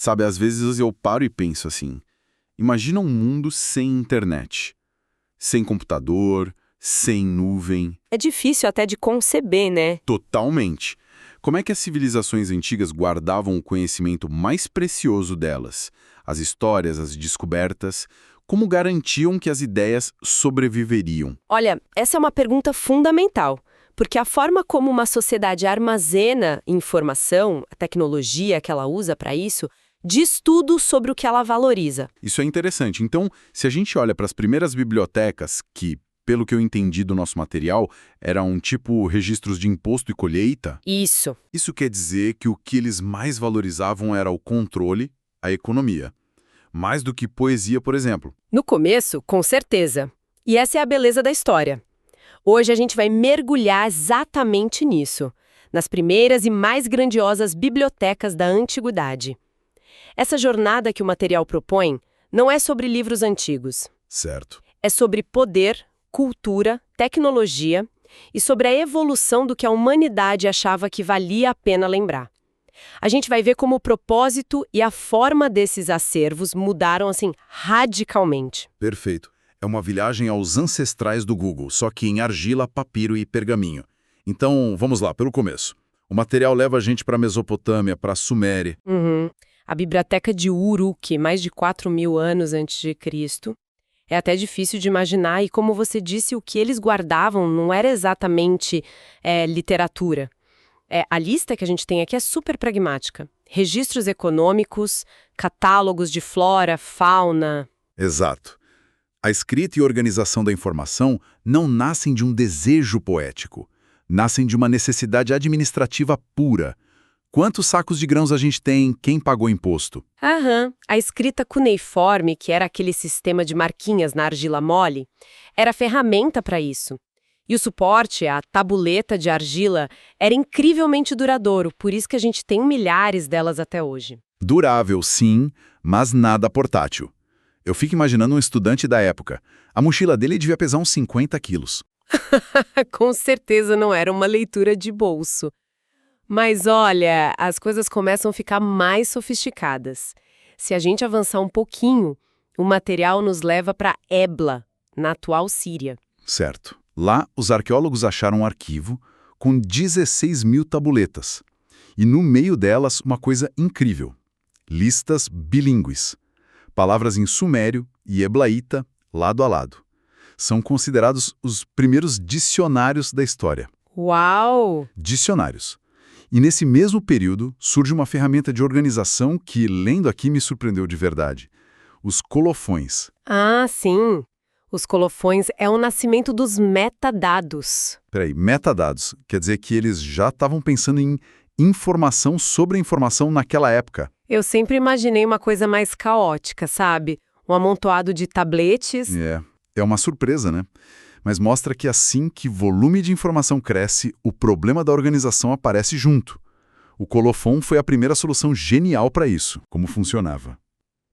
Sabe, às vezes eu paro e penso assim, imagina um mundo sem internet, sem computador, sem nuvem. É difícil até de conceber, né? Totalmente. Como é que as civilizações antigas guardavam o conhecimento mais precioso delas? As histórias, as descobertas? Como garantiam que as ideias sobreviveriam? Olha, essa é uma pergunta fundamental, porque a forma como uma sociedade armazena informação, a tecnologia que ela usa para isso, diz tudo sobre o que ela valoriza. Isso é interessante. Então, se a gente olha para as primeiras bibliotecas, que, pelo que eu entendi do nosso material, eram tipo registros de imposto e colheita, Isso. isso quer dizer que o que eles mais valorizavam era o controle, a economia. Mais do que poesia, por exemplo. No começo, com certeza. E essa é a beleza da história. Hoje a gente vai mergulhar exatamente nisso, nas primeiras e mais grandiosas bibliotecas da antiguidade. Essa jornada que o material propõe não é sobre livros antigos. Certo. É sobre poder, cultura, tecnologia e sobre a evolução do que a humanidade achava que valia a pena lembrar. A gente vai ver como o propósito e a forma desses acervos mudaram, assim, radicalmente. Perfeito. É uma viagem aos ancestrais do Google, só que em argila, papiro e pergaminho. Então, vamos lá, pelo começo. O material leva a gente para a Mesopotâmia, para a Suméria. A biblioteca de Uruk, mais de 4.000 anos antes de Cristo. É até difícil de imaginar, e como você disse, o que eles guardavam não era exatamente literatura. A lista que a gente tem aqui é super pragmática. Registros econômicos, catálogos de flora, fauna. Exato. A escrita e organização da informação não nascem de um desejo poético. Nascem de uma necessidade administrativa pura. Quantos sacos de grãos a gente tem? Quem pagou imposto? A escrita cuneiforme, que era aquele sistema de marquinhas na argila mole, era ferramenta para isso. E o suporte, a tabuleta de argila, era incrivelmente duradouro, por isso que a gente tem milhares delas até hoje. Durável, sim, mas nada portátil. Eu fico imaginando um estudante da época. A mochila dele devia pesar uns 50 quilos. Com certeza não era uma leitura de bolso. Mas olha, as coisas começam a ficar mais sofisticadas. Se a gente avançar um pouquinho, o material nos leva para Ebla, na atual Síria. Certo. Lá, os arqueólogos acharam um arquivo com 16 mil tabuletas. E no meio delas, uma coisa incrível. Listas bilíngues. Palavras em sumério e heblaíta, lado a lado. São considerados os primeiros dicionários da história. Uau! Dicionários. E nesse mesmo período, surge uma ferramenta de organização que, lendo aqui, me surpreendeu de verdade. Os colofões. Ah, sim! Os colofões é o nascimento dos metadados. Peraí, metadados. Quer dizer que eles já estavam pensando em informação sobre a informação naquela época. Eu sempre imaginei uma coisa mais caótica, sabe? Um amontoado de tabletes. É uma surpresa, né? Mas mostra que assim que volume de informação cresce, o problema da organização aparece junto. O colofão foi a primeira solução genial para isso. Como funcionava?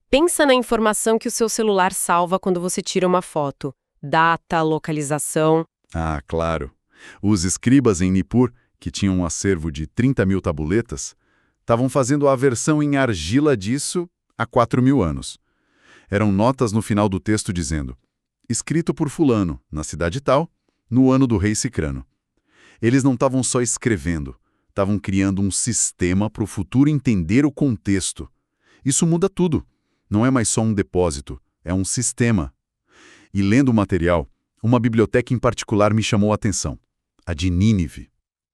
Pensa na informação que o seu celular salva quando você tira uma foto. Data, localização. Ah, claro. Os escribas em Nippur, que tinham um acervo de 30 mil tabuletas, estavam fazendo a versão em argila disso há 4.000 anos. Eram notas no final do texto dizendo: escrito por fulano, na cidade tal, no ano do rei Cicrano. Eles não estavam só escrevendo, estavam criando um sistema para o futuro entender o contexto. Isso muda tudo. Não é mais só um depósito, é um sistema. E lendo o material, uma biblioteca em particular me chamou a atenção. A de Nínive.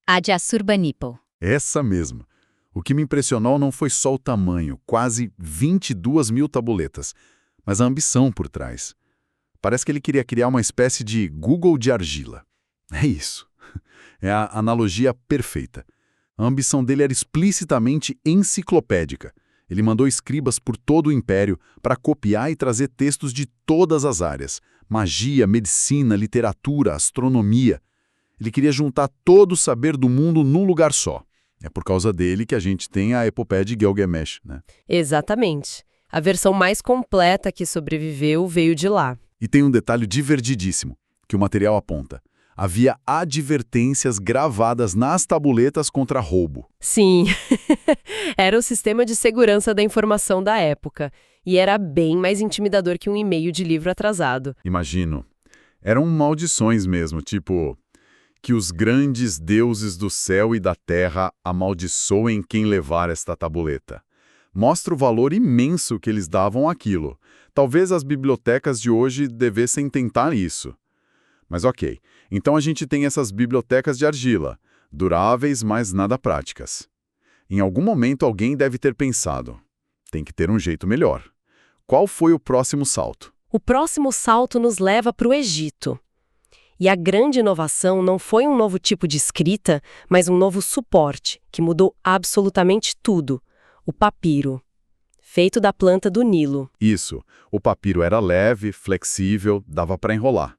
A de Assurbanipal. Essa mesma. O que me impressionou não foi só o tamanho, quase 22 mil tabuletas, mas a ambição por trás. Parece que ele queria criar uma espécie de Google de argila. É isso. É a analogia perfeita. A ambição dele era explicitamente enciclopédica. Ele mandou escribas por todo o império para copiar e trazer textos de todas as áreas. Magia, medicina, literatura, astronomia. Ele queria juntar todo o saber do mundo num lugar só. É por causa dele que a gente tem a epopeia de Gilgamesh, né? Exatamente. A versão mais completa que sobreviveu veio de lá. E tem um detalhe divertidíssimo que o material aponta. Havia advertências gravadas nas tabuletas contra roubo. Sim, era o sistema de segurança da informação da época. E era bem mais intimidador que um e-mail de livro atrasado. Imagino. Eram maldições mesmo, tipo... Que os grandes deuses do céu e da terra amaldiçoem quem levar esta tabuleta. Mostra o valor imenso que eles davam àquilo. Talvez as bibliotecas de hoje devessem tentar isso. Mas ok, então a gente tem essas bibliotecas de argila, duráveis, mas nada práticas. Em algum momento alguém deve ter pensado, tem que ter um jeito melhor. Qual foi o próximo salto? O próximo salto nos leva para o Egito. E a grande inovação não foi um novo tipo de escrita, mas um novo suporte, que mudou absolutamente tudo: o papiro, feito da planta do Nilo. Isso, o papiro era leve, flexível, dava para enrolar.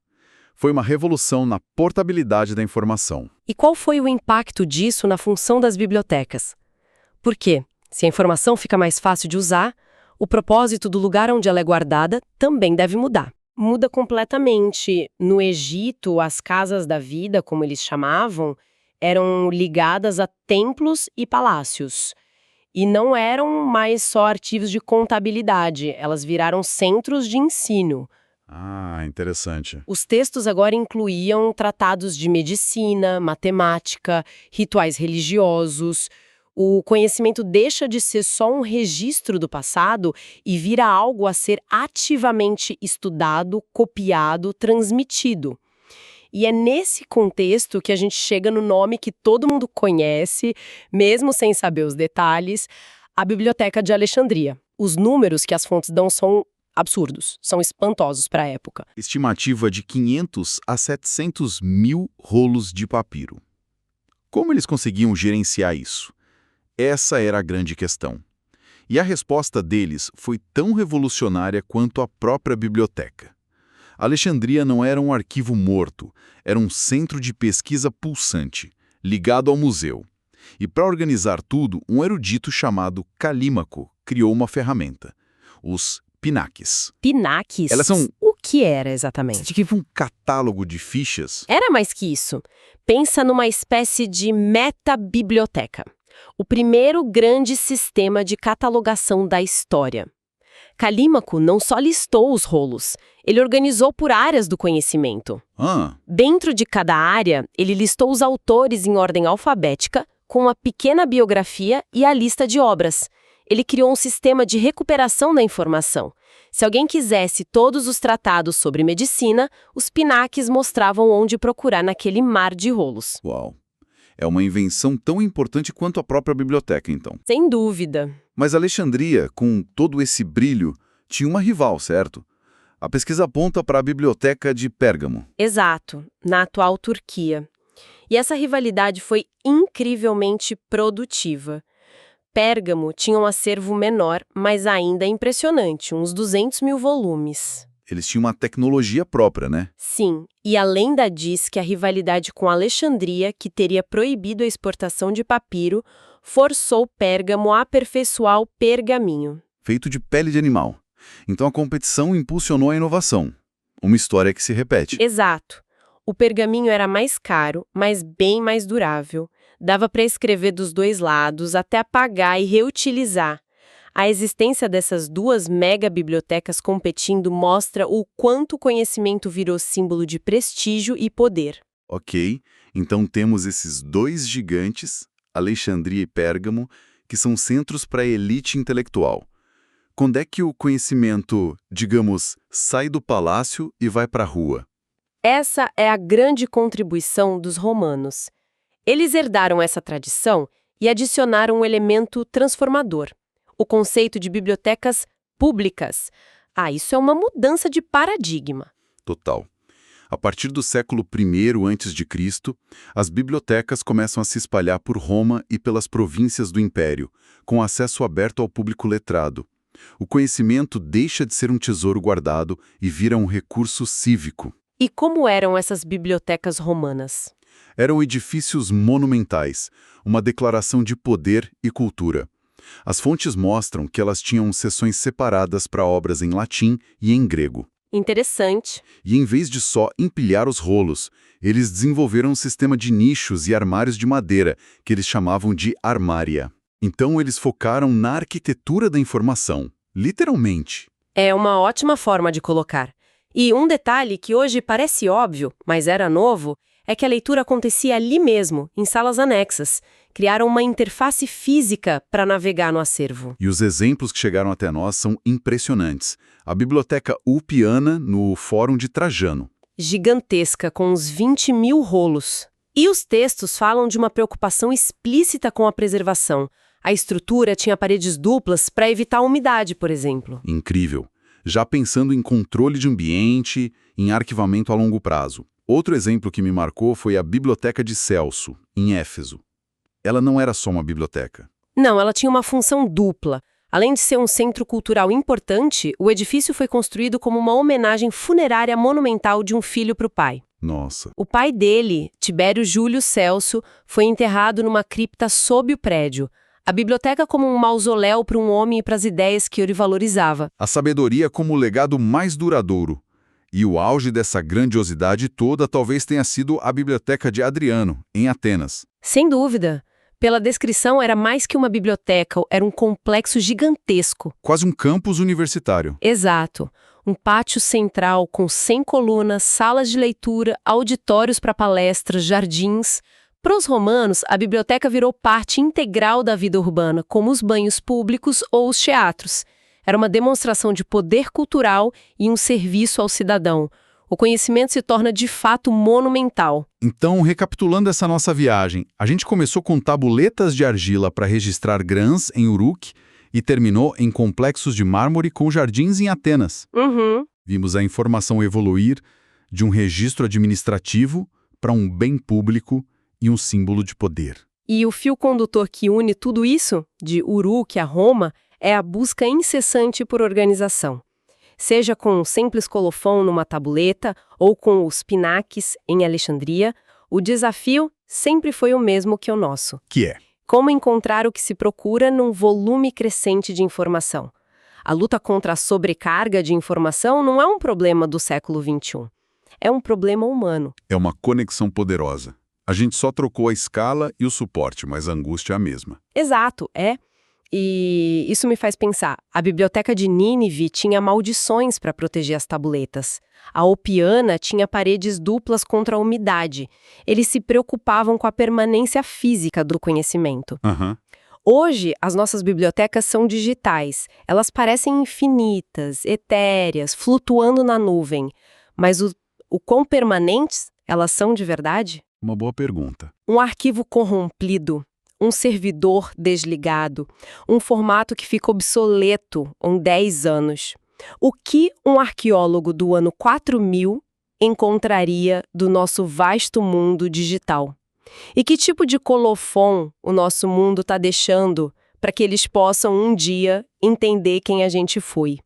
Foi uma revolução na portabilidade da informação. E qual foi o impacto disso na função das bibliotecas? Por quê? Se a informação fica mais fácil de usar, o propósito do lugar onde ela é guardada também deve mudar. Muda completamente. No Egito, as casas da vida, como eles chamavam, eram ligadas a templos e palácios. E não eram mais só arquivos de contabilidade, elas viraram centros de ensino. Ah, interessante. Os textos agora incluíam tratados de medicina, matemática, rituais religiosos. O conhecimento deixa de ser só um registro do passado e vira algo a ser ativamente estudado, copiado, transmitido. E é nesse contexto que a gente chega no nome que todo mundo conhece, mesmo sem saber os detalhes, a Biblioteca de Alexandria. Os números que as fontes dão são absurdos, são espantosos para a época. Estimativa de 500 a 700 mil rolos de papiro. Como eles conseguiam gerenciar isso? Essa era a grande questão. E a resposta deles foi tão revolucionária quanto a própria biblioteca. Alexandria não era um arquivo morto, era um centro de pesquisa pulsante, ligado ao museu. E para organizar tudo, um erudito chamado Calímaco criou uma ferramenta, os pinaques. Pinaques? Elas são... O que era exatamente? Tipo um catálogo de fichas. Era mais que isso. Pensa numa espécie de metabiblioteca. O primeiro grande sistema de catalogação da história. Calímaco não só listou os rolos, ele organizou por áreas do conhecimento. Dentro de cada área, ele listou os autores em ordem alfabética, com uma pequena biografia e a lista de obras. Ele criou um sistema de recuperação da informação. Se alguém quisesse todos os tratados sobre medicina, os pinaques mostravam onde procurar naquele mar de rolos. Uau! É uma invenção tão importante quanto a própria biblioteca, então. Sem dúvida. Mas Alexandria, com todo esse brilho, tinha uma rival, certo? A pesquisa aponta para a Biblioteca de Pérgamo. Exato, na atual Turquia. E essa rivalidade foi incrivelmente produtiva. Pérgamo tinha um acervo menor, mas ainda impressionante, uns 200 mil volumes. Eles tinham uma tecnologia própria, né? Sim, e a lenda diz que a rivalidade com Alexandria, que teria proibido a exportação de papiro, forçou Pérgamo a aperfeiçoar o pergaminho. Feito de pele de animal. Então a competição impulsionou a inovação. Uma história que se repete. Exato. O pergaminho era mais caro, mas bem mais durável. Dava para escrever dos dois lados, até apagar e reutilizar. A existência dessas duas mega-bibliotecas competindo mostra o quanto o conhecimento virou símbolo de prestígio e poder. Ok, então temos esses dois gigantes, Alexandria e Pérgamo, que são centros para a elite intelectual. Quando é que o conhecimento, digamos, sai do palácio e vai para a rua? Essa é a grande contribuição dos romanos. Eles herdaram essa tradição e adicionaram um elemento transformador: o conceito de bibliotecas públicas. Isso é uma mudança de paradigma. Total. A partir do século I a.C., as bibliotecas começam a se espalhar por Roma e pelas províncias do Império, com acesso aberto ao público letrado. O conhecimento deixa de ser um tesouro guardado e vira um recurso cívico. E como eram essas bibliotecas romanas? Eram edifícios monumentais, uma declaração de poder e cultura. As fontes mostram que elas tinham seções separadas para obras em latim e em grego. Interessante. E em vez de só empilhar os rolos, eles desenvolveram um sistema de nichos e armários de madeira, que eles chamavam de armária. Então eles focaram na arquitetura da informação, literalmente. É uma ótima forma de colocar. E um detalhe que hoje parece óbvio, mas era novo, é que a leitura acontecia ali mesmo, em salas anexas. Criaram uma interface física para navegar no acervo. E os exemplos que chegaram até nós são impressionantes. A biblioteca Ulpiana, no Fórum de Trajano. Gigantesca, com uns 20 mil rolos. E os textos falam de uma preocupação explícita com a preservação. A estrutura tinha paredes duplas para evitar a umidade, por exemplo. Incrível. Já pensando em controle de ambiente, em arquivamento a longo prazo. Outro exemplo que me marcou foi a Biblioteca de Celso, em Éfeso. Ela não era só uma biblioteca. Não, ela tinha uma função dupla. Além de ser um centro cultural importante, o edifício foi construído como uma homenagem funerária monumental de um filho para o pai. Nossa, O pai dele, Tibério Júlio Celso, foi enterrado numa cripta sob o prédio. A biblioteca como um mausoléu para um homem e para as ideias que ele valorizava. a sabedoria como o legado mais duradouro. E o auge dessa grandiosidade toda talvez tenha sido a Biblioteca de Adriano, em Atenas. Sem dúvida. Pela descrição, era mais que uma biblioteca, era um complexo gigantesco. Quase um campus universitário. Exato. Um pátio central com 100 colunas, salas de leitura, auditórios para palestras, jardins. Para os romanos, a biblioteca virou parte integral da vida urbana, como os banhos públicos ou os teatros. Era uma demonstração de poder cultural e um serviço ao cidadão. O conhecimento se torna de fato monumental. Então, recapitulando essa nossa viagem, a gente começou com tabuletas de argila para registrar grãs em Uruk e terminou em complexos de mármore com jardins em Atenas. Uhum. Vimos a informação evoluir de um registro administrativo para um bem público e um símbolo de poder. E o fio condutor que une tudo isso, de Uruk a Roma, é a busca incessante por organização. Seja com um simples colofão numa tabuleta ou com os pinaques em Alexandria, o desafio sempre foi o mesmo que o nosso. Que é? Como encontrar o que se procura num volume crescente de informação? A luta contra a sobrecarga de informação não é um problema do século XXI. É um problema humano. É uma conexão poderosa. A gente só trocou a escala e o suporte, mas a angústia é a mesma. Exato, é. E isso me faz pensar, a biblioteca de Nínive tinha maldições para proteger as tabuletas. A Ulpiana tinha paredes duplas contra a umidade. Eles se preocupavam com a permanência física do conhecimento. Hoje, as nossas bibliotecas são digitais. Elas parecem infinitas, etéreas, flutuando na nuvem. Mas o quão permanentes elas são de verdade? Uma boa pergunta. Um arquivo corrompido, um servidor desligado, um formato que fica obsoleto em 10 anos. O que um arqueólogo do ano 4000 encontraria do nosso vasto mundo digital? E que tipo de colofão o nosso mundo está deixando para que eles possam um dia entender quem a gente foi?